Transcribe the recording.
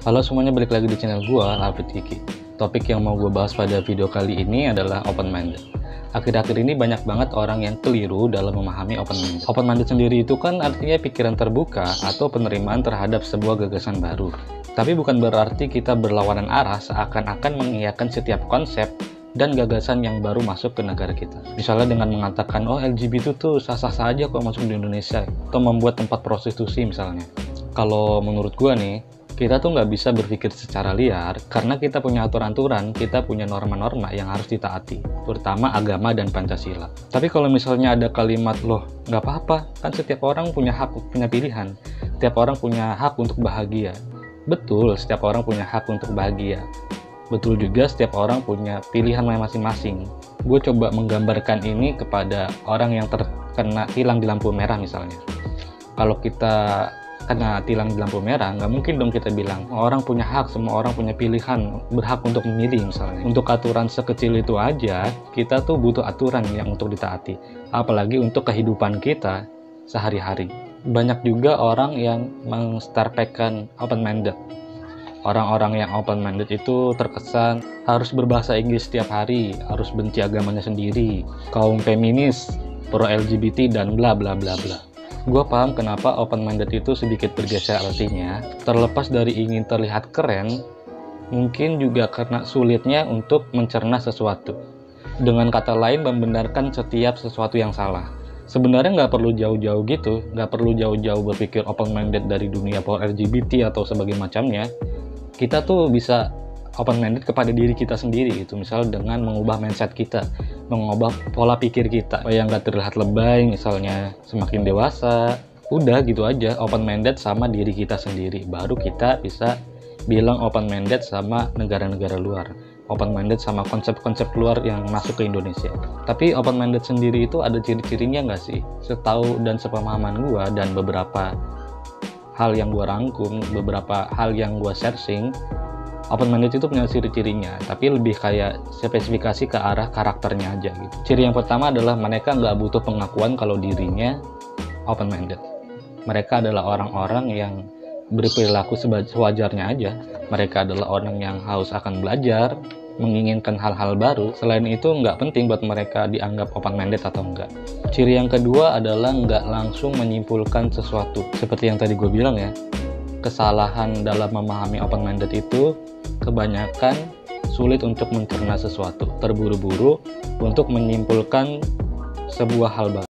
Halo semuanya, balik lagi di channel gua, Alfred Kiki. Topik yang mau gue bahas pada video kali ini adalah open-minded. Akhir-akhir ini banyak banget orang yang keliru dalam memahami open-minded. Open-minded sendiri itu kan artinya pikiran terbuka atau penerimaan terhadap sebuah gagasan baru. Tapi bukan berarti kita berlawanan arah seakan-akan mengiyakan setiap konsep dan gagasan yang baru masuk ke negara kita. Misalnya dengan mengatakan, oh LGBT tuh sah-sah saja kok masuk di Indonesia, atau membuat tempat prostitusi misalnya. Kalau menurut gua nih, kita tuh nggak bisa berpikir secara liar karena kita punya aturan-aturan, kita punya norma-norma yang harus ditaati, terutama agama dan Pancasila. Tapi kalau misalnya ada kalimat, loh nggak apa-apa, kan setiap orang punya hak, punya pilihan, setiap orang punya hak untuk bahagia. Betul, setiap orang punya hak untuk bahagia. Betul juga setiap orang punya pilihan masing-masing. Gue coba menggambarkan ini kepada orang yang terkena tilang di lampu merah misalnya. Kalau kita kena tilang di lampu merah, nggak mungkin dong kita bilang orang punya hak, semua orang punya pilihan, berhak untuk memilih misalnya. Untuk aturan sekecil itu aja, kita tuh butuh aturan yang untuk ditaati, apalagi untuk kehidupan kita sehari-hari. Banyak juga orang yang menstarpekan open-minded. Orang-orang yang open-minded itu terkesan harus berbahasa Inggris setiap hari, harus benci agamanya sendiri, kaum feminis, pro LGBT, dan bla bla bla bla. Gue paham kenapa open-minded itu sedikit bergeser artinya, terlepas dari ingin terlihat keren, mungkin juga karena sulitnya untuk mencerna sesuatu. Dengan kata lain, membenarkan setiap sesuatu yang salah. Sebenarnya nggak perlu jauh-jauh gitu, nggak perlu jauh-jauh berpikir open-minded dari dunia power LGBT atau sebagainya macamnya. Kita tuh bisa open-minded kepada diri kita sendiri gitu, misal dengan mengubah mindset kita, mengubah pola pikir kita yang nggak terlihat lebay, misalnya semakin dewasa, udah gitu aja, open-minded sama diri kita sendiri, baru kita bisa bilang open-minded sama negara-negara luar, open-minded sama konsep-konsep luar yang masuk ke Indonesia. Tapi open-minded sendiri itu ada ciri-cirinya nggak sih? Setahu dan sepemahaman gua dan beberapa hal yang gua rangkum, beberapa hal yang gua searching, open-minded itu punya ciri-cirinya, tapi lebih kayak spesifikasi ke arah karakternya aja gitu. Ciri yang pertama adalah mereka nggak butuh pengakuan kalau dirinya open-minded. Mereka adalah orang-orang yang berperilaku sewajarnya aja. Mereka adalah orang yang haus akan belajar, menginginkan hal-hal baru. Selain itu, nggak penting buat mereka dianggap open-minded atau enggak. Ciri yang kedua adalah nggak langsung menyimpulkan sesuatu. Seperti yang tadi gue bilang ya, kesalahan dalam memahami open-minded itu kebanyakan sulit untuk mencerna sesuatu, terburu-buru untuk menyimpulkan sebuah hal baru.